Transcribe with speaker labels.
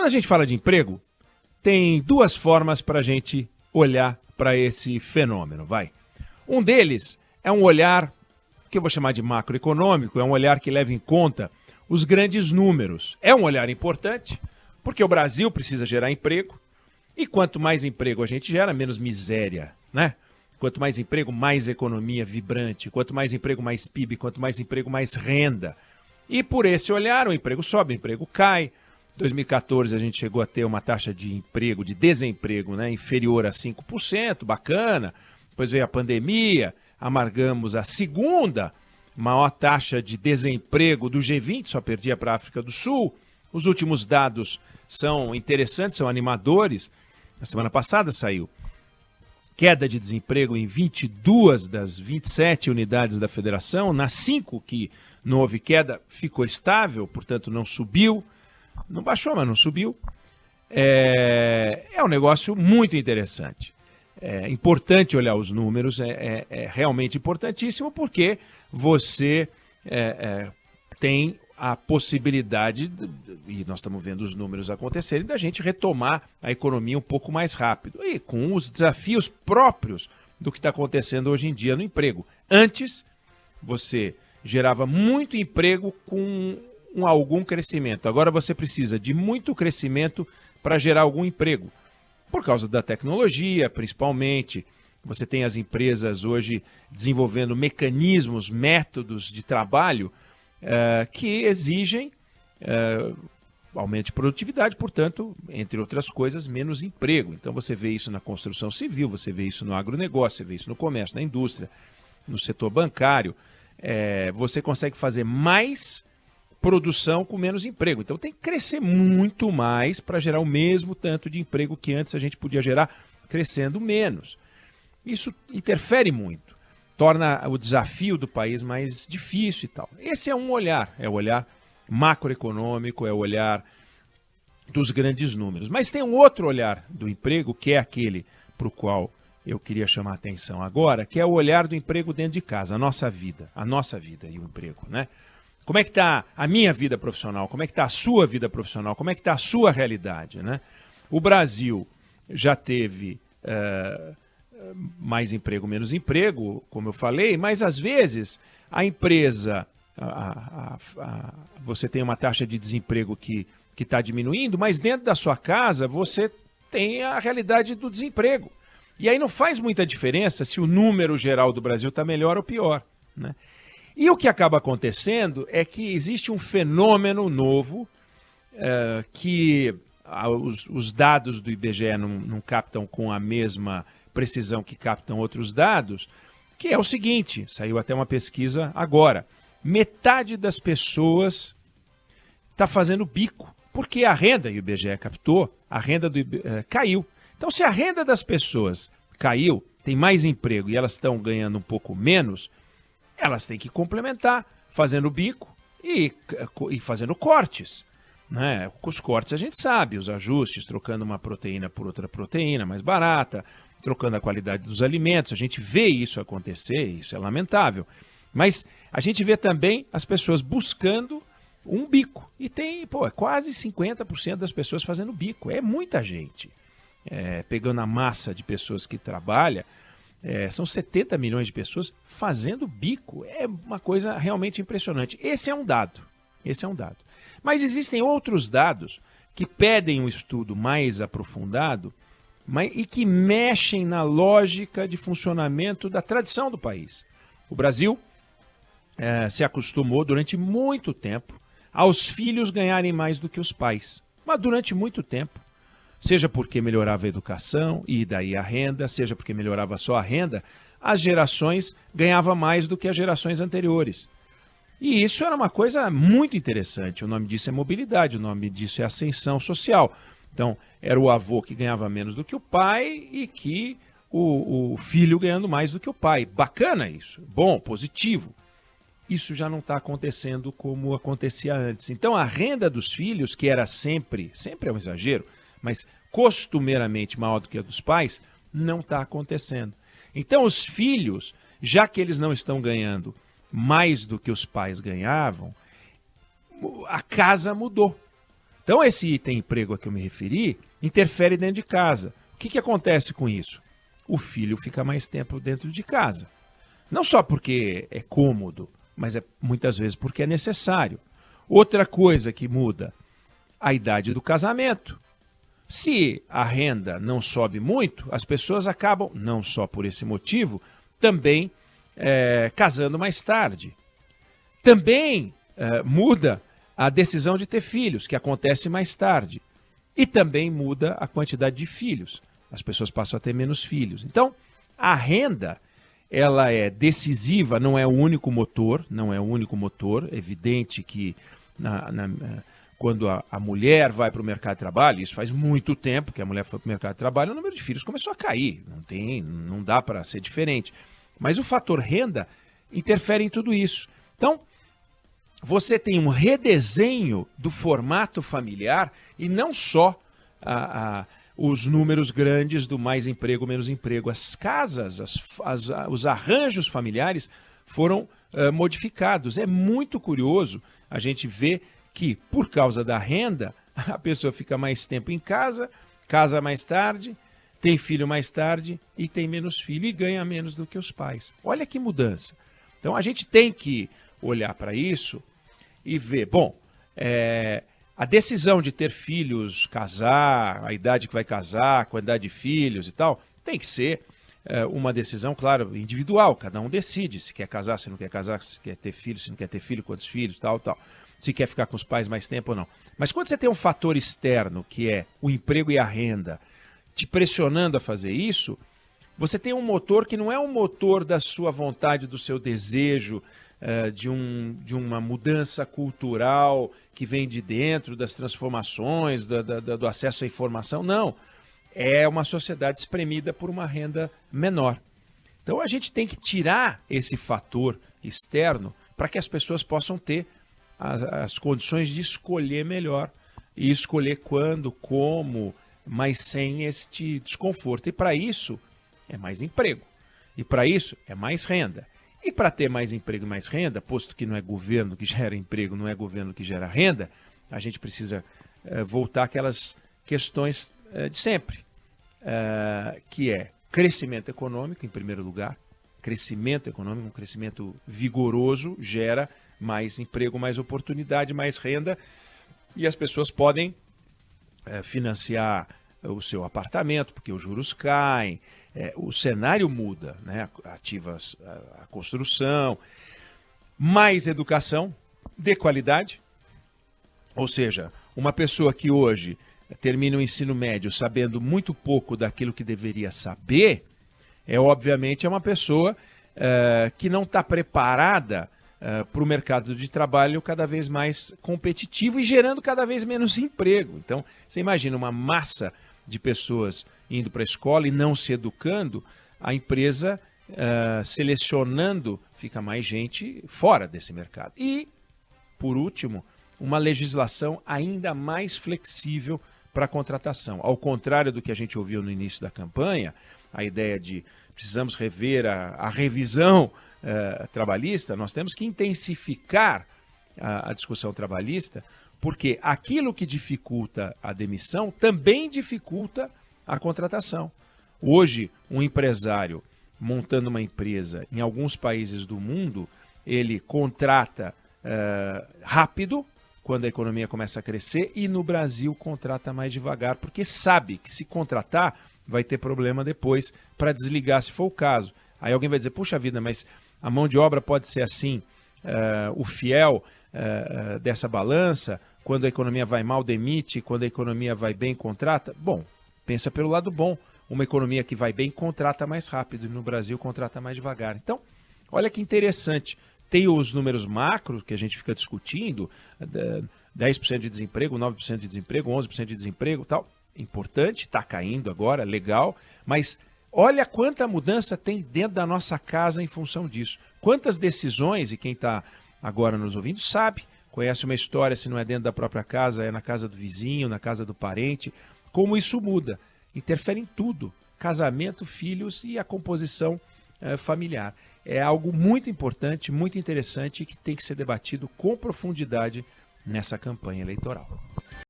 Speaker 1: Quando a gente fala de emprego, tem duas formas para a gente olhar para esse fenômeno, vai. Um deles é um olhar que eu vou chamar de macroeconômico, é um olhar que leva em conta os grandes números. É um olhar importante, porque o Brasil precisa gerar emprego, e quanto mais emprego a gente gera, menos miséria, né? Quanto mais emprego, mais economia vibrante. Quanto mais emprego, mais PIB. Quanto mais emprego, mais renda. E por esse olhar, o emprego sobe, o emprego cai. Em 2014, a gente chegou a ter uma taxa de emprego, de desemprego, né, inferior a 5%, bacana. Depois veio a pandemia, amargamos a segunda maior taxa de desemprego do G20, só perdia para a África do Sul. Os últimos dados são interessantes, são animadores. Na semana passada saiu queda de desemprego em 22 das 27 unidades da federação. Nas 5 que não houve queda, ficou estável, portanto não subiu. Não baixou, mas não subiu. É um negócio muito interessante. É importante olhar os números, é realmente importantíssimo, porque você tem a possibilidade, e nós estamos vendo os números acontecerem, da gente retomar a economia um pouco mais rápido e com os desafios próprios do que está acontecendo hoje em dia no emprego. Antes, você gerava muito emprego com algum crescimento. Agora você precisa de muito crescimento para gerar algum emprego. Por causa da tecnologia, principalmente. Você tem as empresas hoje desenvolvendo mecanismos, métodos de trabalho que exigem aumento de produtividade, portanto, entre outras coisas, menos emprego. Então você vê isso na construção civil, você vê isso no agronegócio, você vê isso no comércio, na indústria, no setor bancário. Você consegue fazer mais produção com menos emprego. Então tem que crescer muito mais para gerar o mesmo tanto de emprego que antes a gente podia gerar crescendo menos. Isso interfere muito, torna o desafio do país mais difícil e tal. Esse é um olhar, é o olhar macroeconômico, é o olhar dos grandes números. Mas tem um outro olhar do emprego, que é aquele para o qual eu queria chamar a atenção agora, que é o olhar do emprego dentro de casa, a nossa vida e o emprego, né? Como é que está a minha vida profissional? Como é que está a sua vida profissional? Como é que está a sua realidade, né? O Brasil já teve mais emprego, menos emprego, como eu falei, mas às vezes a empresa, você tem uma taxa de desemprego que está diminuindo, mas dentro da sua casa você tem a realidade do desemprego. E aí não faz muita diferença se o número geral do Brasil está melhor ou pior, né? E o que acaba acontecendo é que existe um fenômeno novo que os dados do IBGE não captam com a mesma precisão que captam outros dados, que é o seguinte, saiu até uma pesquisa agora, metade das pessoas está fazendo bico, porque a renda, e o IBGE captou, a renda caiu. Então, se a renda das pessoas caiu, tem mais emprego e elas estão ganhando um pouco menos, elas têm que complementar, fazendo bico e fazendo cortes, né? Os cortes a gente sabe, os ajustes, trocando uma proteína por outra proteína mais barata, trocando a qualidade dos alimentos, a gente vê isso acontecer, isso é lamentável. Mas a gente vê também as pessoas buscando um bico. E tem, quase 50% das pessoas fazendo bico. É muita gente. Pegando a massa de pessoas que trabalham, são 70 milhões de pessoas fazendo bico. É uma coisa realmente impressionante. Esse é um dado. Mas existem outros dados que pedem um estudo mais aprofundado e que mexem na lógica de funcionamento da tradição do país. O Brasil se acostumou durante muito tempo aos filhos ganharem mais do que os pais. Mas durante muito tempo. Seja porque melhorava a educação e daí a renda, seja porque melhorava só a renda, as gerações ganhavam mais do que as gerações anteriores. E isso era uma coisa muito interessante. O nome disso é mobilidade, o nome disso é ascensão social. Então, era o avô que ganhava menos do que o pai e que o filho ganhando mais do que o pai. Bacana isso, bom, positivo. Isso já não está acontecendo como acontecia antes. Então, a renda dos filhos, que era sempre é um exagero, mas costumeiramente maior do que a dos pais, não está acontecendo. Então, os filhos, já que eles não estão ganhando mais do que os pais ganhavam, a casa mudou. Então, esse item emprego a que eu me referi interfere dentro de casa. O que acontece com isso? O filho fica mais tempo dentro de casa. Não só porque é cômodo, mas muitas vezes porque é necessário. Outra coisa que muda, a idade do casamento. Se a renda não sobe muito, as pessoas acabam, não só por esse motivo, também casando mais tarde. Também muda a decisão de ter filhos, que acontece mais tarde. E também muda a quantidade de filhos. As pessoas passam a ter menos filhos. Então, a renda, ela é decisiva, não é o único motor, É evidente que quando a mulher vai para o mercado de trabalho, isso faz muito tempo que a mulher foi para o mercado de trabalho, o número de filhos começou a cair. Não dá para ser diferente. Mas o fator renda interfere em tudo isso. Então, você tem um redesenho do formato familiar e não só os números grandes do mais emprego, menos emprego. As casas, os arranjos familiares foram modificados. É muito curioso a gente ver que, por causa da renda, a pessoa fica mais tempo em casa, casa mais tarde, tem filho mais tarde e tem menos filho e ganha menos do que os pais. Olha que mudança. Então, a gente tem que olhar para isso e ver, a decisão de ter filhos, casar, a idade que vai casar, a quantidade de filhos e tal, tem que ser uma decisão, claro, individual. Cada um decide se quer casar, se não quer casar, se quer ter filho, se não quer ter filho, quantos filhos, tal. Se quer ficar com os pais mais tempo ou não. Mas quando você tem um fator externo, que é o emprego e a renda, te pressionando a fazer isso, você tem um motor que não é um motor da sua vontade, do seu desejo, de uma mudança cultural que vem de dentro, das transformações, do acesso à informação. Não. É uma sociedade espremida por uma renda menor. Então a gente tem que tirar esse fator externo para que as pessoas possam ter as condições de escolher melhor e escolher quando, como, mas sem este desconforto. E para isso é mais emprego. E para isso é mais renda. E para ter mais emprego e mais renda, posto que não é governo que gera emprego, não é governo que gera renda, a gente precisa voltar àquelas questões de sempre, que é crescimento econômico, em primeiro lugar. Crescimento econômico, um crescimento vigoroso, gera mais emprego, mais oportunidade, mais renda, e as pessoas podem financiar o seu apartamento, porque os juros caem, o cenário muda, né? Ativas a construção, mais educação de qualidade, ou seja, uma pessoa que hoje termina o ensino médio sabendo muito pouco daquilo que deveria saber, obviamente é uma pessoa que não está preparada para o mercado de trabalho cada vez mais competitivo e gerando cada vez menos emprego. Então, você imagina uma massa de pessoas indo para a escola e não se educando, a empresa selecionando, fica mais gente fora desse mercado. E, por último, uma legislação ainda mais flexível para a contratação. Ao contrário do que a gente ouviu no início da campanha, a ideia de precisamos rever a revisão trabalhista, nós temos que intensificar a discussão trabalhista, porque aquilo que dificulta a demissão também dificulta a contratação. Hoje, um empresário montando uma empresa em alguns países do mundo, ele contrata rápido, quando a economia começa a crescer, e no Brasil contrata mais devagar, porque sabe que se contratar vai ter problema depois para desligar, se for o caso. Aí alguém vai dizer, puxa vida, mas a mão de obra pode ser assim, o fiel dessa balança, quando a economia vai mal, demite, quando a economia vai bem, contrata. Bom, pensa pelo lado bom. Uma economia que vai bem, contrata mais rápido, e no Brasil contrata mais devagar. Então, olha que interessante. Tem os números macros que a gente fica discutindo, 10% de desemprego, 9% de desemprego, 11% de desemprego, tal. Importante, está caindo agora, legal, mas olha quanta mudança tem dentro da nossa casa em função disso. Quantas decisões, e quem está agora nos ouvindo sabe, conhece uma história, se não é dentro da própria casa, é na casa do vizinho, na casa do parente, como isso muda. Interfere em tudo, casamento, filhos e a composição familiar. É algo muito importante, muito interessante e que tem que ser debatido com profundidade nessa campanha eleitoral.